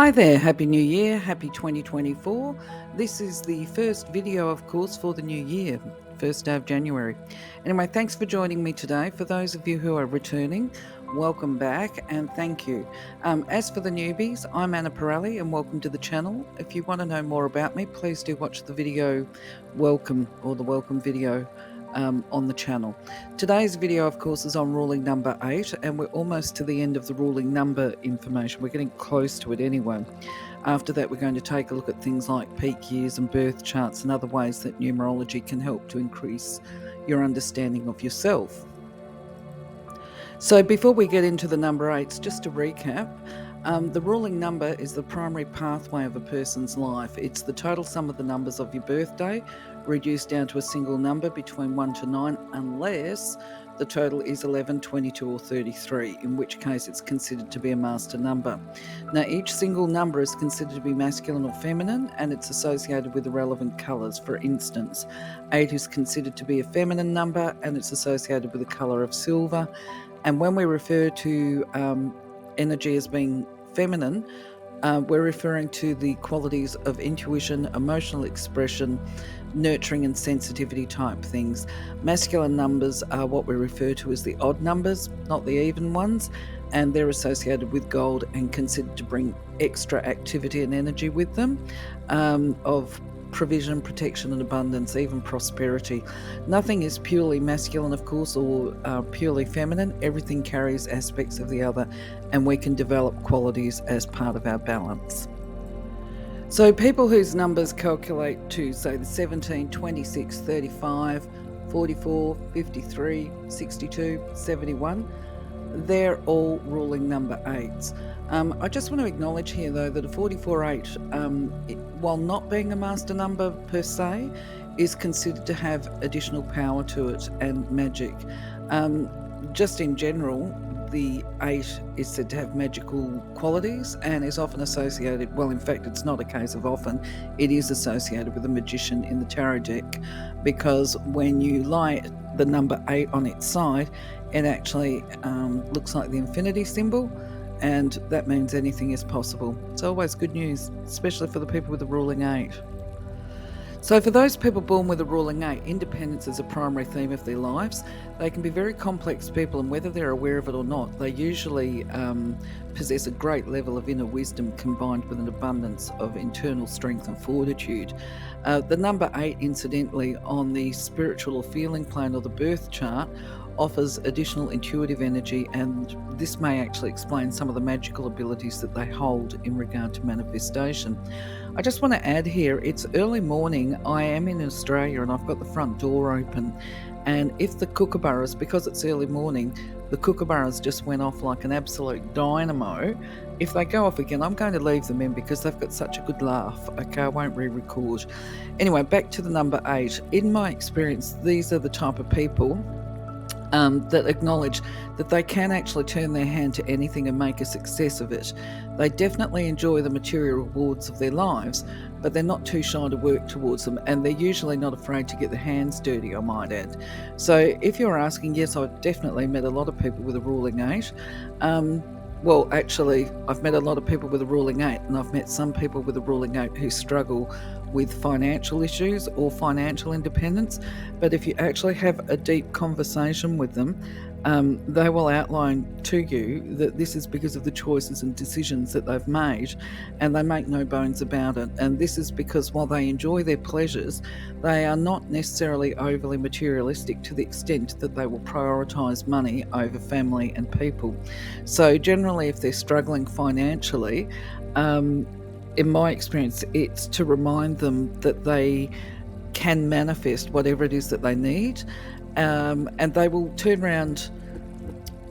Hi there, Happy New Year, Happy 2024. This is the first video, of course, for the new year, first day of January. Anyway, thanks for joining me today. For those of you who are returning, welcome back and thank you. As for the newbies, I'm Anah Parreli and welcome to the channel. If you want to know more about me, please do watch the video welcome or the welcome video on the channel. Today's video, of course, is on ruling number 8, and we're almost to the end of the ruling number information. We're getting close to it anyway. After that, we're going to take a look at things like peak years and birth charts and other ways that numerology can help to increase your understanding of yourself. So before we get into the number 8s, just to recap, the ruling number is the primary pathway of a person's life. It's the total sum of the numbers of your birthday, reduced down to a single number between 1 to 9, unless the total is 11, 22 or 33, in which case it's considered to be a master number. Now, each single number is considered to be masculine or feminine, and it's associated with the relevant colours. For instance, 8 is considered to be a feminine number, and it's associated with the colour of silver. And when we refer to energy as being feminine, we're referring to the qualities of intuition, emotional expression, nurturing and sensitivity type things. Masculine numbers are what we refer to as the odd numbers, not the even ones, and they're associated with gold and considered to bring extra activity and energy with them, of provision, protection and abundance, even prosperity. Nothing is purely masculine, of course, or purely feminine. Everything carries aspects of the other, and we can develop qualities as part of our balance. So people whose numbers calculate to, say, the 17, 26, 35, 44, 53, 62, 71, they're all ruling number 8s. I just want to acknowledge here, though, that a 44-8, while not being a master number per se, is considered to have additional power to it and magic. Just in general, the 8 is said to have magical qualities and is often associated, well, in fact, it's not a case of often, it is associated with a magician in the tarot deck, because when you lie the number 8 on its side, it actually looks like the infinity symbol, and that means anything is possible. It's always good news, especially for the people with the ruling 8. So for those people born with a ruling 8, independence is a primary theme of their lives. They can be very complex people, and whether they're aware of it or not, they usually possess a great level of inner wisdom combined with an abundance of internal strength and fortitude. The number 8, incidentally, on the spiritual or feeling plane or the birth chart, offers additional intuitive energy, and this may actually explain some of the magical abilities that they hold in regard to manifestation. I just want to add here, it's early morning. I am in Australia and I've got the front door open, and if the kookaburras, because it's early morning, the kookaburras just went off like an absolute dynamo. If they go off again, I'm going to leave them in because they've got such a good laugh. Okay, I won't re-record. Anyway, back to the number 8. In my experience, these are the type of people that acknowledge that they can actually turn their hand to anything and make a success of it. They definitely enjoy the material rewards of their lives, but they're not too shy to work towards them, and they're usually not afraid to get their hands dirty, I might add. So if you're asking, yes, I've definitely met a lot of people with a ruling 8. Well, actually, I've met a lot of people with a ruling 8, and I've met some people with a ruling 8 who struggle with financial issues or financial independence. But if you actually have a deep conversation with them, they will outline to you that this is because of the choices and decisions that they've made, and they make no bones about it. And this is because while they enjoy their pleasures, they are not necessarily overly materialistic to the extent that they will prioritise money over family and people. So generally, if they're struggling financially, in my experience, it's to remind them that they can manifest whatever it is that they need, and they will turn around,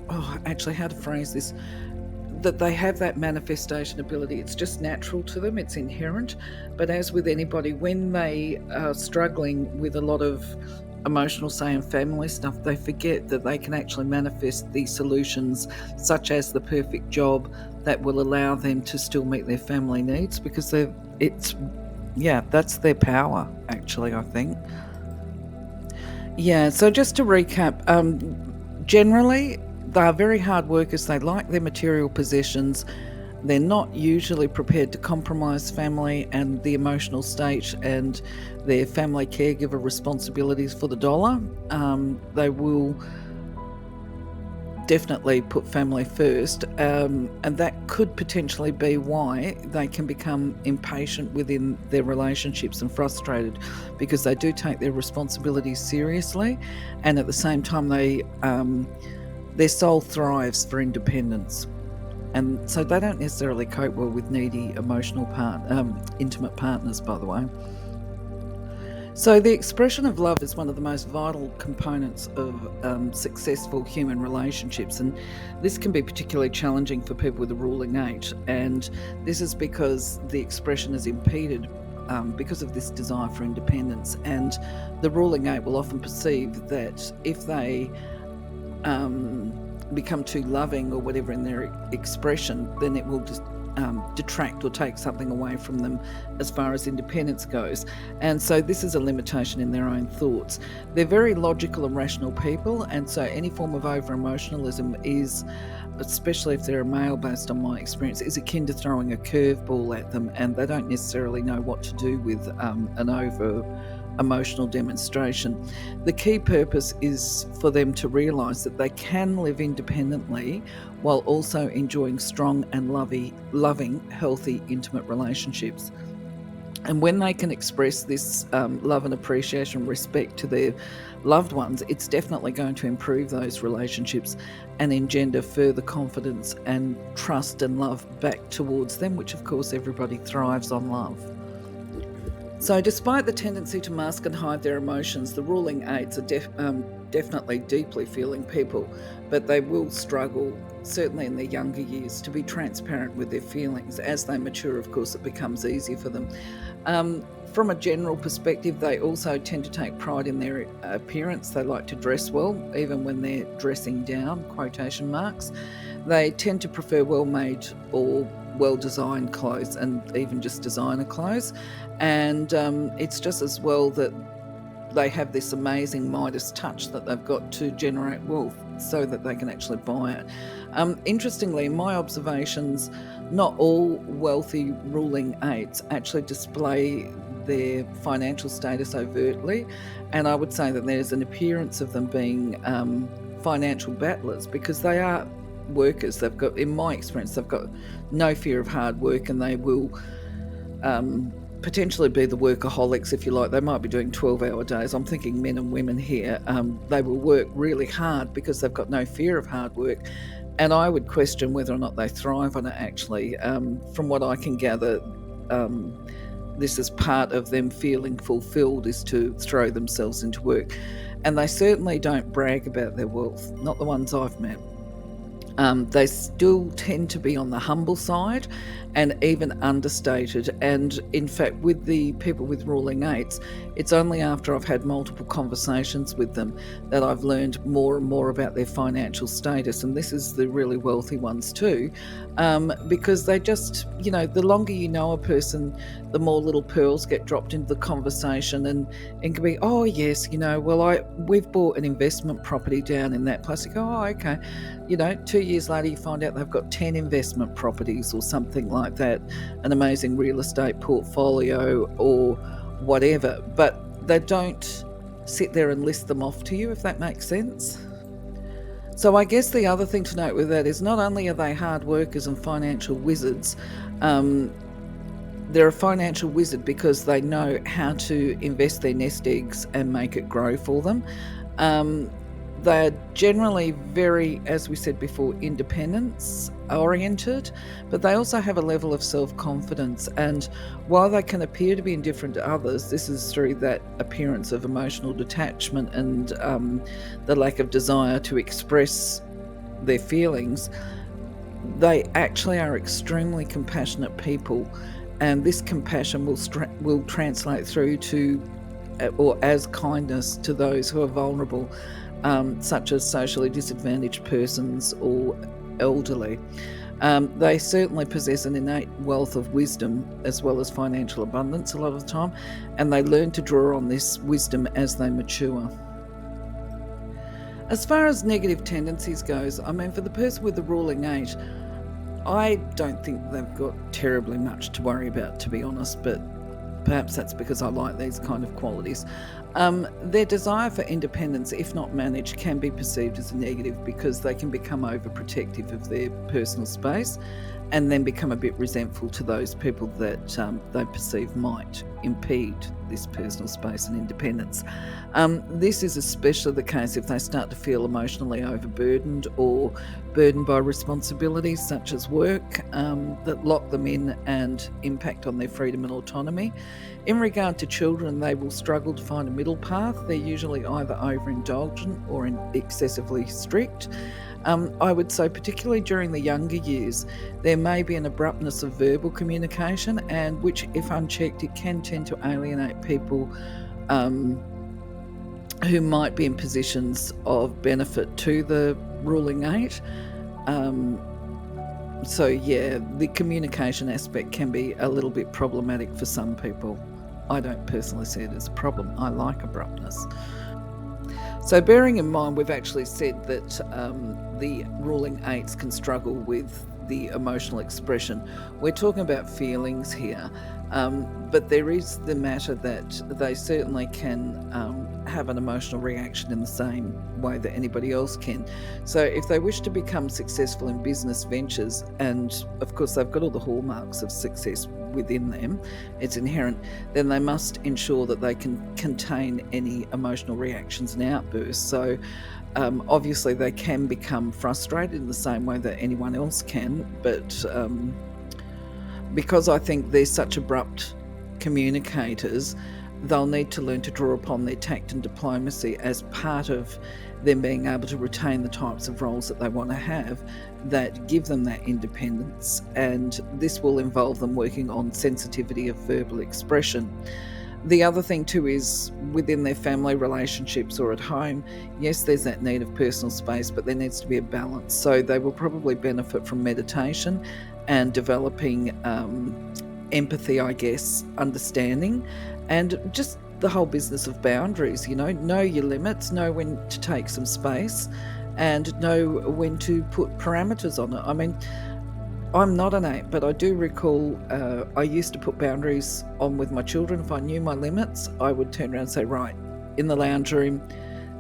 how to phrase this, that they have that manifestation ability. It's just natural to them, it's inherent. But as with anybody, when they are struggling with a lot of emotional, say, and family stuff, they forget that they can actually manifest these solutions, such as the perfect job that will allow them to still meet their family needs, because that's their power, actually, I think. Yeah, so just to recap, generally, they are very hard workers. They like their material possessions. They're not usually prepared to compromise family and the emotional state and their family caregiver responsibilities for the dollar. They will definitely put family first, and that could potentially be why they can become impatient within their relationships and frustrated, because they do take their responsibilities seriously, and at the same time their soul thrives for independence, and so they don't necessarily cope well with needy intimate partners, by the way. So the expression of love is one of the most vital components of successful human relationships, and this can be particularly challenging for people with a ruling 8, and this is because the expression is impeded because of this desire for independence, and the ruling 8 will often perceive that if they become too loving or whatever in their expression, then it will just detract or take something away from them as far as independence goes. And so this is a limitation in their own thoughts. They're very logical and rational people, and so any form of over-emotionalism is, especially if they're a male, based on my experience, is akin to throwing a curveball at them, and they don't necessarily know what to do with an over-emotional demonstration. The key purpose is for them to realise that they can live independently while also enjoying strong and loving, healthy, intimate relationships. And when they can express this love and appreciation, respect to their loved ones, it's definitely going to improve those relationships and engender further confidence and trust and love back towards them, which of course everybody thrives on love. So despite the tendency to mask and hide their emotions, the ruling 8s are definitely deeply feeling people, but they will struggle, certainly in their younger years, to be transparent with their feelings. As they mature, of course, it becomes easier for them. From a general perspective, they also tend to take pride in their appearance. They like to dress well, even when they're dressing down, quotation marks. They tend to prefer well-made or well-designed clothes, and even just designer clothes. And it's just as well that they have this amazing Midas touch that they've got to generate wealth so that they can actually buy it. Interestingly, in my observations, not all wealthy ruling 8s actually display their financial status overtly, and I would say that there's an appearance of them being financial battlers, because they are workers. They've got, in my experience, they've got no fear of hard work, and they will potentially be the workaholics, if you like. They might be doing 12-hour days. I'm thinking men and women here. They will work really hard because they've got no fear of hard work, and I would question whether or not they thrive on it, actually. From what I can gather, this is part of them feeling fulfilled, is to throw themselves into work, and they certainly don't brag about their wealth, not the ones I've met. They still tend to be on the humble side and even understated. And in fact, with the people with ruling 8s, it's only after I've had multiple conversations with them that I've learned more and more about their financial status. And this is the really wealthy ones too, because they just, the longer you know a person, the more little pearls get dropped into the conversation, and can be, oh yes, we've bought an investment property down in that place. You go, oh, okay. 2 years later, you find out they've got 10 investment properties or something like that, an amazing real estate portfolio or whatever. But they don't sit there and list them off to you, if that makes sense. So I guess the other thing to note with that is not only are they hard workers and financial wizards, they're a financial wizard because they know how to invest their nest eggs and make it grow for them. They're generally very, as we said before, independence oriented, but they also have a level of self-confidence. And while they can appear to be indifferent to others, this is through that appearance of emotional detachment and the lack of desire to express their feelings. They actually are extremely compassionate people, and this compassion will translate through to or as kindness to those who are vulnerable, such as socially disadvantaged persons or elderly. They certainly possess an innate wealth of wisdom as well as financial abundance a lot of the time, and they learn to draw on this wisdom as they mature. As far as negative tendencies goes, for the person with the ruling 8, I don't think they've got terribly much to worry about, to be honest, but perhaps that's because I like these kind of qualities. Their desire for independence, if not managed, can be perceived as a negative because they can become overprotective of their personal space and then become a bit resentful to those people that they perceive might impede this personal space and independence. This is especially the case if they start to feel emotionally overburdened or burdened by responsibilities such as work that lock them in and impact on their freedom and autonomy. In regard to children, they will struggle to find a middle path. They're usually either overindulgent or excessively strict. I would say particularly during the younger years, there may be an abruptness of verbal communication, and which, if unchecked, it can tend to alienate people who might be in positions of benefit to the ruling 8. So yeah, the communication aspect can be a little bit problematic for some people. I don't personally see it as a problem. I like abruptness. So bearing in mind, we've actually said that the ruling 8s can struggle with the emotional expression. We're talking about feelings here, but there is the matter that they certainly can have an emotional reaction in the same way that anybody else can. So if they wish to become successful in business ventures, and of course they've got all the hallmarks of success within them, it's inherent, then they must ensure that they can contain any emotional reactions and outbursts. So obviously they can become frustrated in the same way that anyone else can, but because I think they're such abrupt communicators, they'll need to learn to draw upon their tact and diplomacy as part of them being able to retain the types of roles that they want to have that give them that independence, and this will involve them working on sensitivity of verbal expression. The other thing too is within their family relationships or at home, yes, there's that need of personal space, but there needs to be a balance. So they will probably benefit from meditation and developing empathy, I guess, understanding, and just the whole business of boundaries. Know your limits, know when to take some space, and know when to put parameters on it. I mean, I'm not an 8, but I do recall I used to put boundaries on with my children. If I knew my limits, I would turn around and say, right, in the lounge room,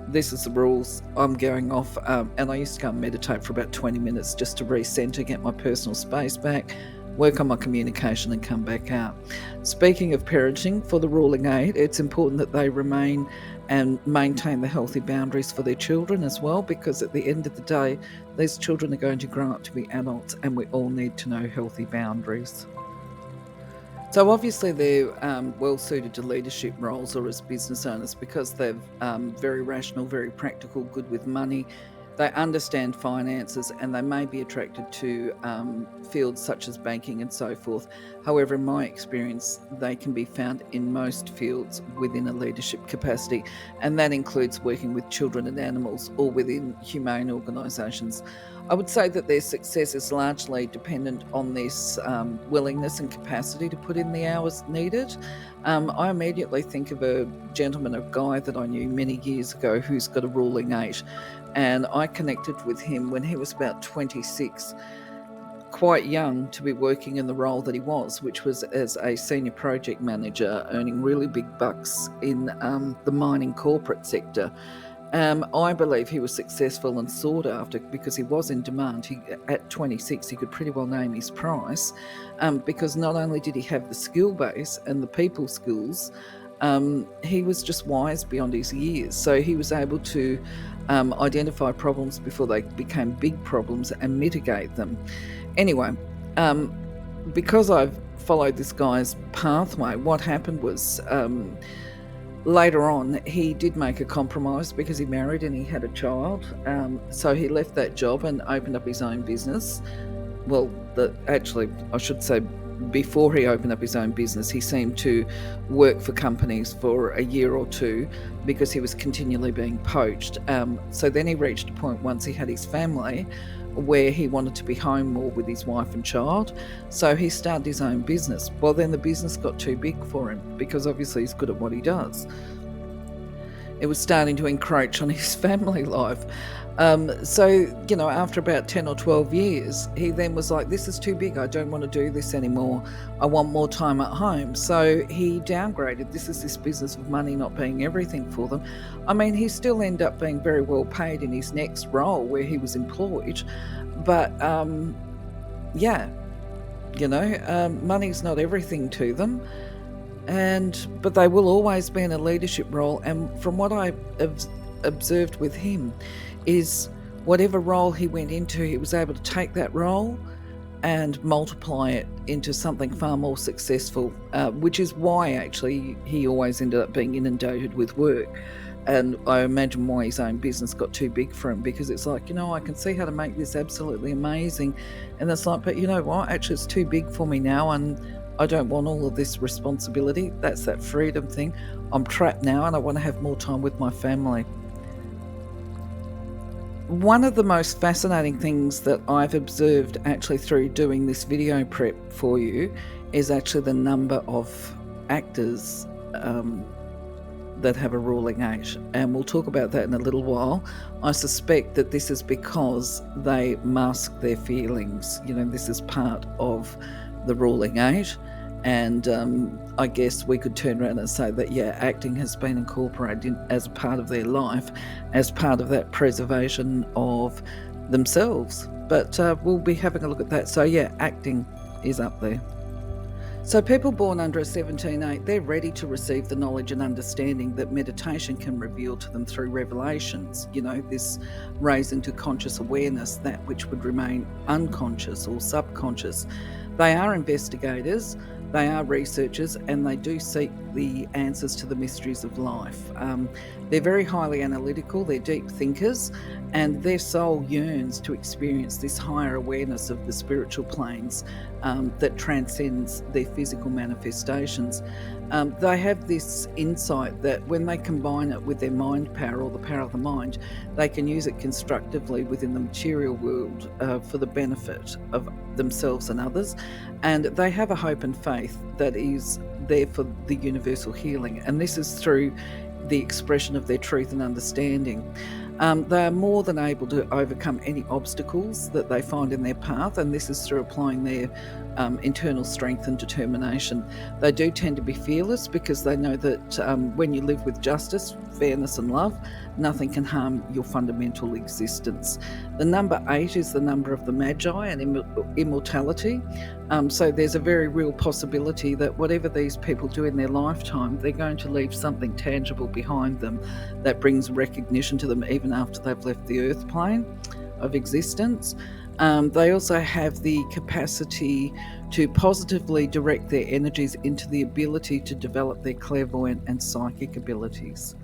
this is the rules, I'm going off. And I used to go and meditate for about 20 minutes just to recenter, get my personal space back, work on my communication and come back out. Speaking of parenting, for the ruling 8, it's important that they remain and maintain the healthy boundaries for their children as well, because at the end of the day, these children are going to grow up to be adults and we all need to know healthy boundaries. So obviously they're well suited to leadership roles or as business owners because they're very rational, very practical, good with money. They understand finances and they may be attracted to fields such as banking and so forth. However, in my experience, they can be found in most fields within a leadership capacity, and that includes working with children and animals or within humane organisations. I would say that their success is largely dependent on this willingness and capacity to put in the hours needed. I immediately think of a gentleman, a guy that I knew many years ago who's got a ruling 8. And I connected with him when he was about 26, quite young to be working in the role that he was, which was as a senior project manager, earning really big bucks in the mining corporate sector. I believe he was successful and sought after because he was in demand. At 26, he could pretty well name his price because not only did he have the skill base and the people skills, he was just wise beyond his years. So he was able to identify problems before they became big problems and mitigate them. Anyway, because I've followed this guy's pathway, what happened was later on he did make a compromise because he married and he had a child. So he left that job and opened up his own business. Well, actually, I should say, before he opened up his own business, he seemed to work for companies for a year or two because he was continually being poached. So then he reached a point once he had his family where he wanted to be home more with his wife and child. So he started his own business. Well, then the business got too big for him because obviously he's good at what he does. it was starting to encroach on his family life. So, after about 10 or 12 years, he then was like, this is too big. I don't want to do this anymore. I want more time at home. So he downgraded. This is this business of money not being everything for them. I mean, he still ended up being very well paid in his next role where he was employed. But, money's not everything to them. But they will always be in a leadership role. And from what I have observed with him is whatever role he went into, he was able to take that role and multiply it into something far more successful, which is why actually he always ended up being inundated with work. And I imagine why his own business got too big for him, because it's like, I can see how to make this absolutely amazing. And it's like, but you know what, actually it's too big for me now, and I don't want all of this responsibility. That's that freedom thing. I'm trapped now and I want to have more time with my family. One of the most fascinating things that I've observed actually through doing this video prep for you is actually the number of actors that have a ruling 8, and we'll talk about that in a little while. I suspect that this is because they mask their feelings. This is part of the ruling 8, and I guess we could turn around and say that acting has been incorporated as a part of their life, as part of that preservation of themselves. But we'll be having a look at that. So acting is up there. So people born under a 17.8, they're ready to receive the knowledge and understanding that meditation can reveal to them through revelations. This raising to conscious awareness that which would remain unconscious or subconscious. They are investigators, they are researchers, and they do seek the answers to the mysteries of life. They're very highly analytical, they're deep thinkers, and their soul yearns to experience this higher awareness of the spiritual planes that transcends their physical manifestations. They have this insight that when they combine it with their mind power, or the power of the mind, they can use it constructively within the material world for the benefit of themselves and others. And they have a hope and faith that is there for the universal healing. And this is through the expression of their truth and understanding. They are more than able to overcome any obstacles that they find in their path, and this is through applying their internal strength and determination. They do tend to be fearless because they know that when you live with justice, fairness and love, nothing can harm your fundamental existence. The number 8 is the number of the Magi and immortality. So there's a very real possibility that whatever these people do in their lifetime, they're going to leave something tangible behind them that brings recognition to them even after they've left the earth plane of existence. They also have the capacity to positively direct their energies into the ability to develop their clairvoyant and psychic abilities.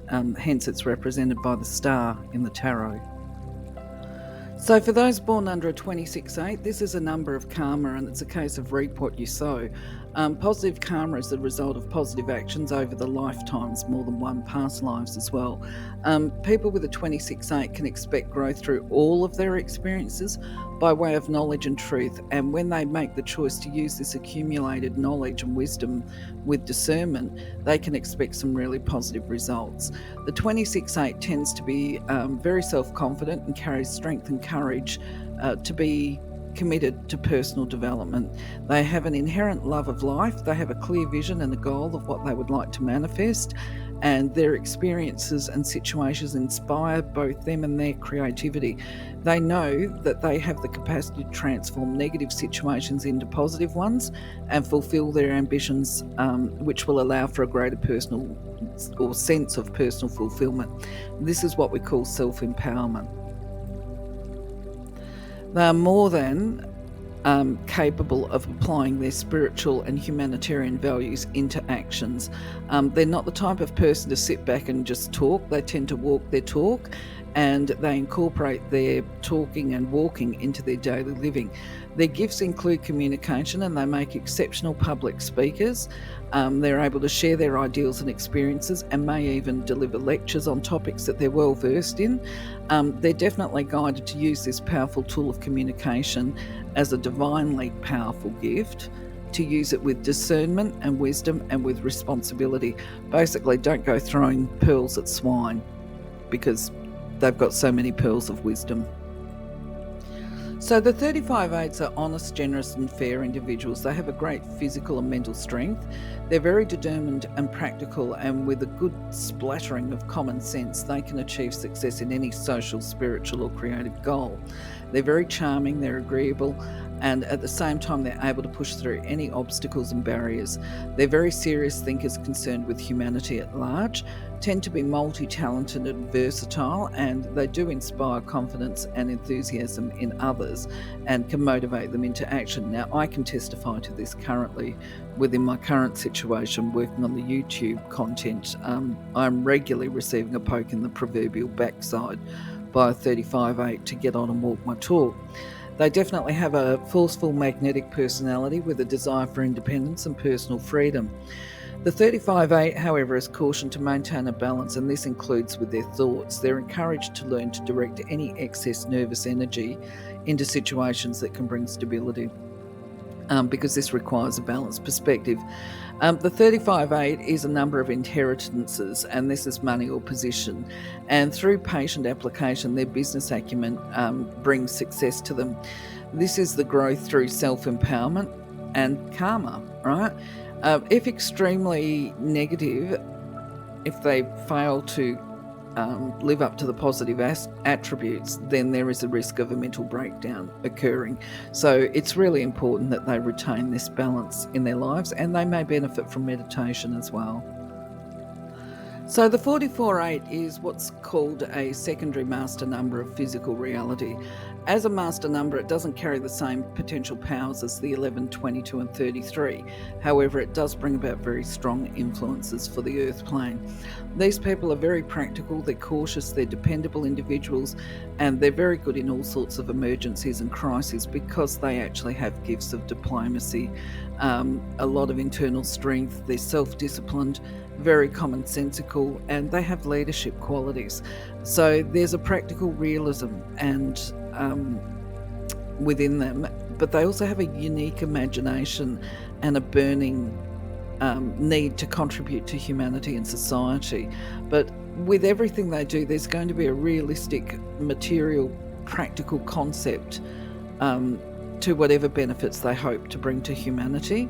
Hence it's represented by the star in the tarot. So for those born under a 26.8, this is a number of karma, and it's a case of reap what you sow. Positive karma is the result of positive actions over the lifetimes, more than one past lives as well. People with a 26.8 can expect growth through all of their experiences by way of knowledge and truth, and when they make the choice to use this accumulated knowledge and wisdom with discernment, they can expect some really positive results. The 26.8 tends to be very self-confident and carries strength and courage to be committed to personal development. They have an inherent love of life, they have a clear vision and a goal of what they would like to manifest, and their experiences and situations inspire both them and their creativity. They know that they have the capacity to transform negative situations into positive ones and fulfill their ambitions, which will allow for a greater personal or sense of personal fulfillment. This is what we call self-empowerment. They are more than capable of applying their spiritual and humanitarian values into actions. They're not the type of person to sit back and just talk. They tend to walk their talk, and they incorporate their talking and walking into their daily living. Their gifts include communication, and they make exceptional public speakers. They're able to share their ideals and experiences, and may even deliver lectures on topics that they're well versed in. They're definitely guided to use this powerful tool of communication as a divinely powerful gift to use it with discernment and wisdom and with responsibility. Basically, don't go throwing pearls at swine because they've got so many pearls of wisdom. So the 35/8s are honest, generous and fair individuals. They have a great physical and mental strength. They're very determined and practical, and with a good splattering of common sense, they can achieve success in any social, spiritual or creative goal. They're very charming, they're agreeable, and at the same time they're able to push through any obstacles and barriers. They're very serious thinkers concerned with humanity at large, tend to be multi-talented and versatile, and they do inspire confidence and enthusiasm in others and can motivate them into action. Now, I can testify to this currently within my current situation working on the YouTube content. I'm regularly receiving a poke in the proverbial backside by a 35/8 to get on and walk my talk. They definitely have a forceful magnetic personality with a desire for independence and personal freedom. The 35/8, however, is cautioned to maintain a balance, and this includes with their thoughts. They're encouraged to learn to direct any excess nervous energy into situations that can bring stability, because this requires a balanced perspective. The 35/8 is a number of inheritances, and this is money or position. And through patient application, their business acumen brings success to them. This is the growth through self-empowerment and karma, right? If extremely negative, if they fail to live up to the positive attributes, then there is a risk of a mental breakdown occurring. So it's really important that they retain this balance in their lives, and they may benefit from meditation as well. So the 44/8 is what's called a secondary master number of physical reality. As a master number, it doesn't carry the same potential powers as the 11, 22 and 33. However, it does bring about very strong influences for the earth plane. These people are very practical, they're cautious, they're dependable individuals, and they're very good in all sorts of emergencies and crises because they actually have gifts of diplomacy, a lot of internal strength, they're self-disciplined, very commonsensical, and they have leadership qualities. So there's a practical realism and within them, but they also have a unique imagination and a burning need to contribute to humanity and society. But with everything they do, there's going to be a realistic, material, practical concept to whatever benefits they hope to bring to humanity.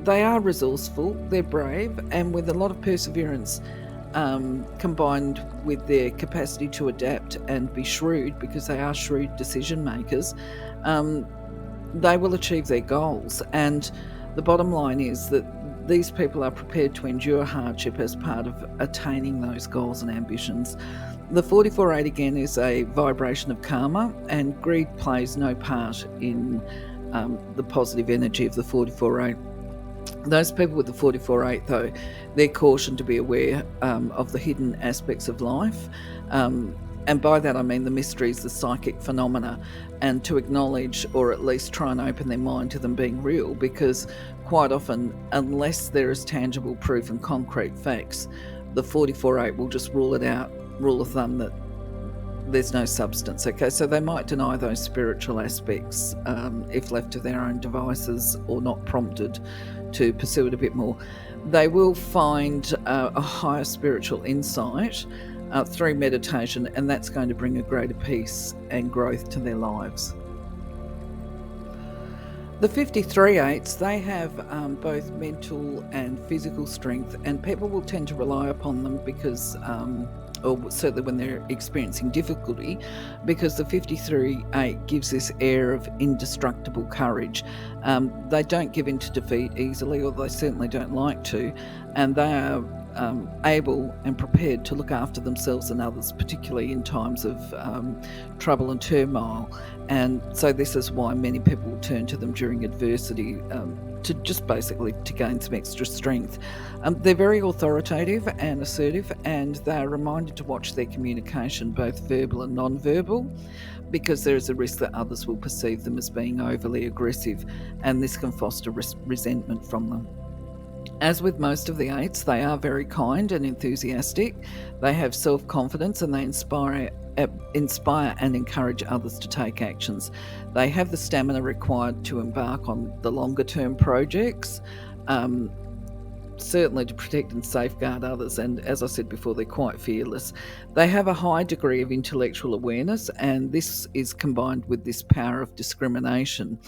They are resourceful, they're brave, and with a lot of perseverance combined with their capacity to adapt and be shrewd, because they are shrewd decision makers, they will achieve their goals. And the bottom line is that these people are prepared to endure hardship as part of attaining those goals and ambitions. The 44/8 again is a vibration of karma, and greed plays no part in the positive energy of the 44/8. Those people with the 44/8, though, they're cautioned to be aware of the hidden aspects of life. And by that I mean the mysteries, the psychic phenomena, and to acknowledge or at least try and open their mind to them being real, because quite often, unless there is tangible proof and concrete facts, the 44/8 will just rule it out, rule of thumb that there's no substance. Okay, so they might deny those spiritual aspects if left to their own devices or not prompted to pursue it a bit more. They will find a higher spiritual insight through meditation, and that's going to bring a greater peace and growth to their lives. The 53/8s, they have both mental and physical strength, and people will tend to rely upon them because or certainly when they're experiencing difficulty, because the 53/8 gives this air of indestructible courage. They don't give in to defeat easily, or they certainly don't like to, and they are able and prepared to look after themselves and others, particularly in times of trouble and turmoil. And so this is why many people turn to them during adversity, to just basically to gain some extra strength. They're very authoritative and assertive, and they're reminded to watch their communication, both verbal and non-verbal, because there is a risk that others will perceive them as being overly aggressive, and this can foster resentment from them. As with most of the 8s, they are very kind and enthusiastic. They have self-confidence and they inspire inspire and encourage others to take actions. They have the stamina required to embark on the longer term projects, certainly to protect and safeguard others. And as I said before, they're quite fearless. They have a high degree of intellectual awareness, and this is combined with this power of discrimination.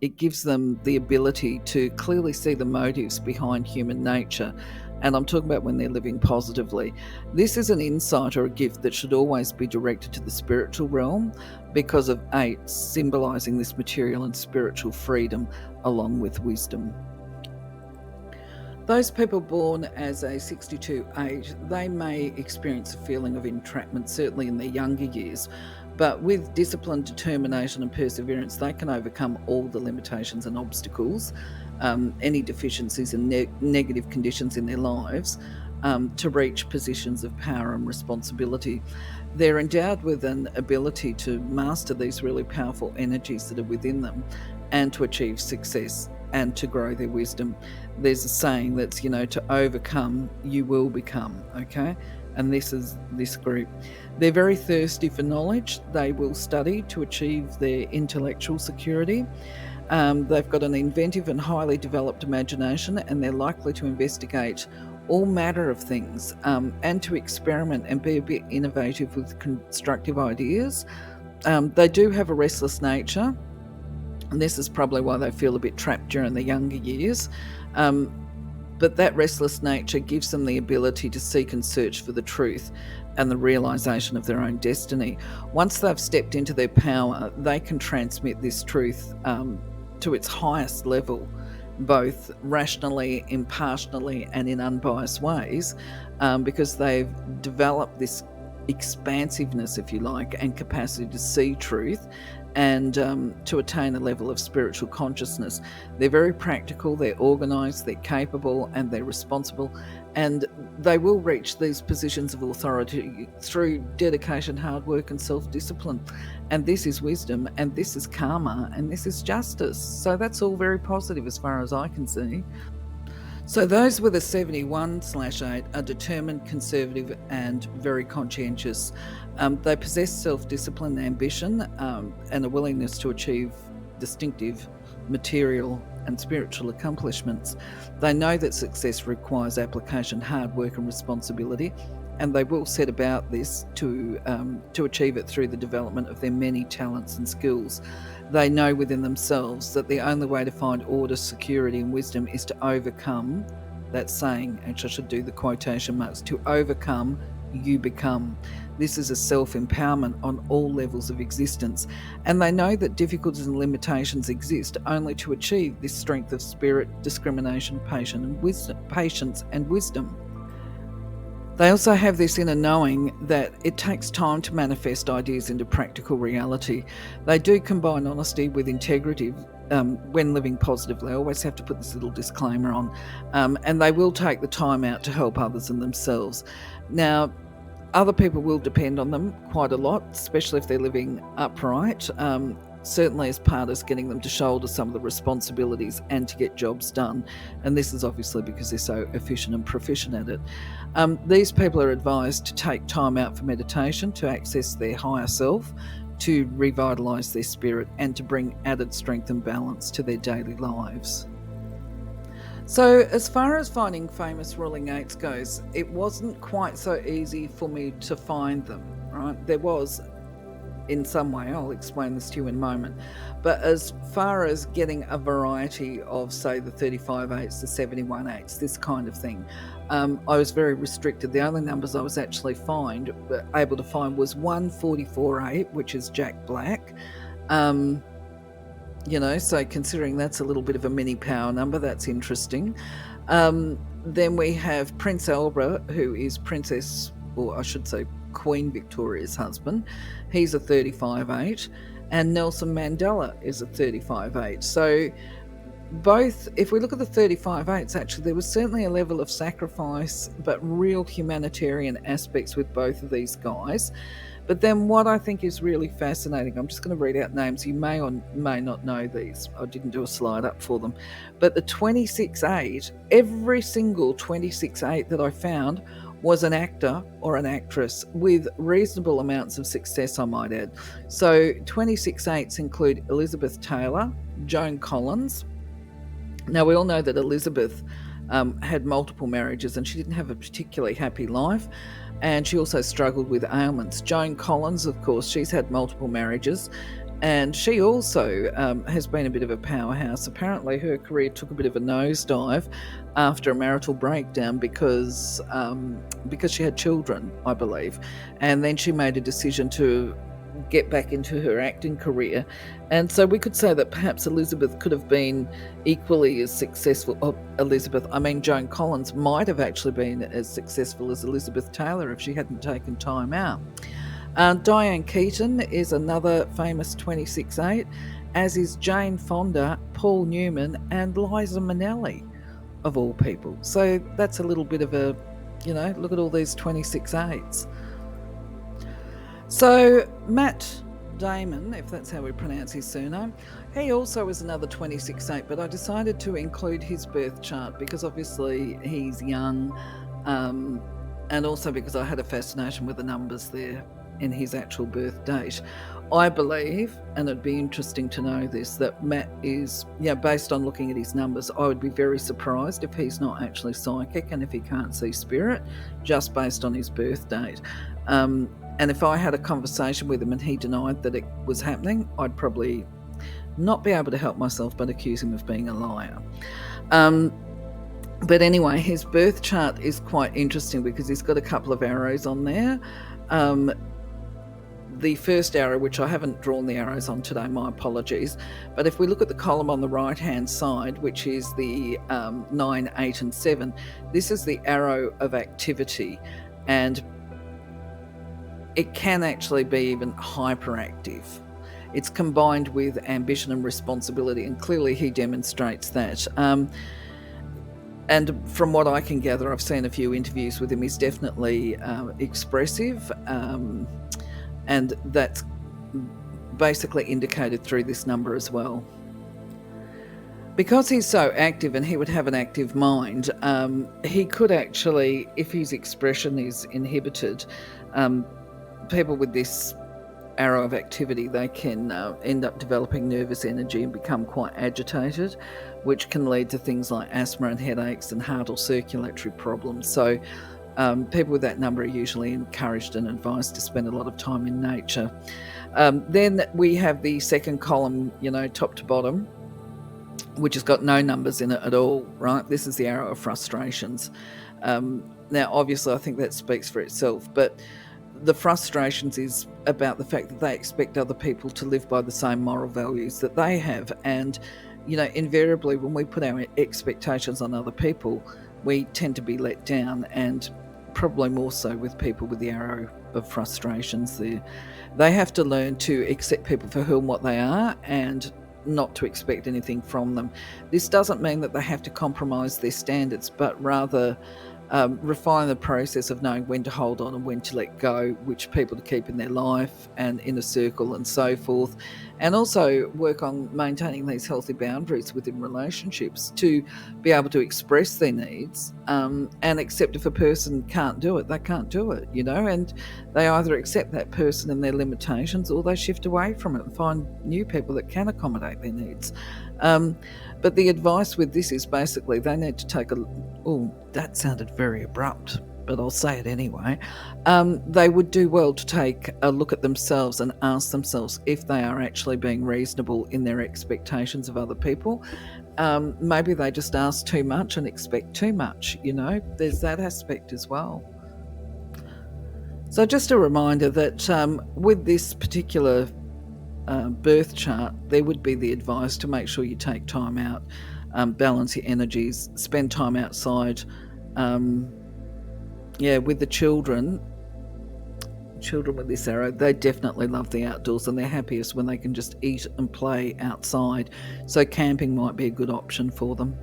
It gives them the ability to clearly see the motives behind human nature. And I'm talking about when they're living positively. This is an insight or a gift that should always be directed to the spiritual realm because of 8 symbolizing this material and spiritual freedom along with wisdom. Those people born as a 62.8, they may experience a feeling of entrapment, certainly in their younger years, but with discipline, determination and perseverance, they can overcome all the limitations and obstacles, any deficiencies and negative conditions in their lives, to reach positions of power and responsibility. They're endowed with an ability to master these really powerful energies that are within them and to achieve success and to grow their wisdom. There's a saying that's, to overcome, you will become, okay? And this is this group. They're very thirsty for knowledge. They will study to achieve their intellectual security. They've got an inventive and highly developed imagination, and they're likely to investigate all manner of things and to experiment and be a bit innovative with constructive ideas. They do have a restless nature, and this is probably why they feel a bit trapped during the younger years. But that restless nature gives them the ability to seek and search for the truth and the realization of their own destiny. Once they've stepped into their power, they can transmit this truth to its highest level, both rationally, impartially, and in unbiased ways, because they've developed this expansiveness, if you like, and capacity to see truth and to attain a level of spiritual consciousness. They're very practical, they're organised, they're capable, and they're responsible, and they will reach these positions of authority through dedication, hard work, and self-discipline. And this is wisdom, and this is karma, and this is justice. So that's all very positive as far as I can see. So those with a 71/8 are determined, conservative, and very conscientious. They possess self-discipline, ambition, and a willingness to achieve distinctive material and spiritual accomplishments. They know that success requires application, hard work, and responsibility, and they will set about this to achieve it through the development of their many talents and skills. They know within themselves that the only way to find order, security, and wisdom is to overcome. That saying, actually I should do the quotation marks, to overcome, you become. This is a self-empowerment on all levels of existence. And they know that difficulties and limitations exist only to achieve this strength of spirit, discrimination, patience and wisdom. They also have this inner knowing that it takes time to manifest ideas into practical reality. They do combine honesty with integrity when living positively. I always have to put this little disclaimer on. And they will take the time out to help others and themselves. Now, other people will depend on them quite a lot, especially if they're living upright. Certainly as part of getting them to shoulder some of the responsibilities and to get jobs done. And this is obviously because they're so efficient and proficient at it. These people are advised to take time out for meditation, to access their higher self, to revitalise their spirit, and to bring added strength and balance to their daily lives. So as far as finding famous ruling 8s goes, it wasn't quite so easy for me to find them, right? There was, in some way, I'll explain this to you in a moment. But as far as getting a variety of, say, the 35/8s, the 71/8s, this kind of thing, I was very restricted. The only numbers I was actually able to find was 144/8, which is Jack Black. So considering that's a little bit of a mini power number, that's interesting. Then we have Prince Albert, who is Princess, or I should say Queen Victoria's husband. He's a 35/8, and Nelson Mandela is a 35/8. So both, if we look at the 35/8s, actually there was certainly a level of sacrifice, but real humanitarian aspects with both of these guys. But then what I think is really fascinating, I'm just going to read out names. You may or may not know these. I didn't do a slide up for them. But the 26/8, every single 26/8 that I found was an actor or an actress with reasonable amounts of success, I might add. So 26/8s include Elizabeth Taylor, Joan Collins. Now, we all know that Elizabeth had multiple marriages and she didn't have a particularly happy life, and she also struggled with ailments. Joan Collins, of course, she's had multiple marriages, and she also has been a bit of a powerhouse. Apparently, her career took a bit of a nosedive after a marital breakdown because she had children, I believe, and then she made a decision to get back into her acting career. And so we could say that perhaps Elizabeth could have been equally as successful. Joan Collins might have actually been as successful as Elizabeth Taylor if she hadn't taken time out. Diane Keaton is another famous 26/8, as is Jane Fonda, Paul Newman, and Liza Minnelli, of all people. So that's a little bit of a, look at all these 26/8s. So Matt Damon, if that's how we pronounce his surname, he also is another 26/8, but I decided to include his birth chart because obviously he's young, and also because I had a fascination with the numbers there in his actual birth date. I believe, and it'd be interesting to know this, that Matt is, based on looking at his numbers, I would be very surprised if he's not actually psychic and if he can't see spirit, just based on his birth date. And if I had a conversation with him and he denied that it was happening, I'd probably not be able to help myself but accuse him of being a liar. But anyway, his birth chart is quite interesting because he's got a couple of arrows on there. The first arrow, which I haven't drawn the arrows on today, my apologies, but if we look at the column on the right-hand side, which is the 9, 8 and 7, this is the arrow of activity, and it can actually be even hyperactive. It's combined with ambition and responsibility, and clearly he demonstrates that. And from what I can gather, I've seen a few interviews with him, he's definitely expressive, and that's basically indicated through this number as well. Because he's so active and he would have an active mind, he could actually, if his expression is inhibited, people with this arrow of activity, they can end up developing nervous energy and become quite agitated, which can lead to things like asthma and headaches and heart or circulatory problems. So people with that number are usually encouraged and advised to spend a lot of time in nature. Then we have the second column, top to bottom, which has got no numbers in it at all, right? This is the arrow of frustrations. Now, obviously, I think that speaks for itself, but the frustrations is about the fact that they expect other people to live by the same moral values that they have. And, invariably when we put our expectations on other people, we tend to be let down, and probably more so with people with the arrow of frustrations there. They have to learn to accept people for whom what they are and not to expect anything from them. This doesn't mean that they have to compromise their standards, but rather refine the process of knowing when to hold on and when to let go, which people to keep in their life and in a circle and so forth, and also work on maintaining these healthy boundaries within relationships to be able to express their needs and accept if a person can't do it, they can't do it, and they either accept that person and their limitations, or they shift away from it and find new people that can accommodate their needs. But the advice with this is basically they need to take that sounded very abrupt, but I'll say it anyway. They would do well to take a look at themselves and ask themselves if they are actually being reasonable in their expectations of other people. Maybe they just ask too much and expect too much, there's that aspect as well. So just a reminder that with this particular birth chart, there would be the advice to make sure you take time out, balance your energies, spend time outside. With the children with this arrow, they definitely love the outdoors and they're happiest when they can just eat and play outside. So camping might be a good option for them.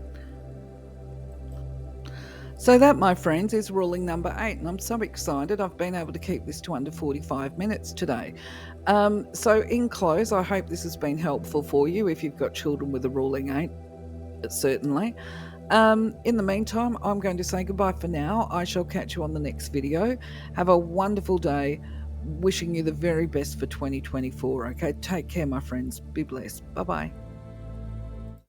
So that, my friends, is ruling number 8, and I'm so excited I've been able to keep this to under 45 minutes today. So in close, I hope this has been helpful for you if you've got children with a ruling 8, certainly. In the meantime, I'm going to say goodbye for now. I shall catch you on the next video. Have a wonderful day. Wishing you the very best for 2024. Okay, take care, my friends. Be blessed. Bye bye.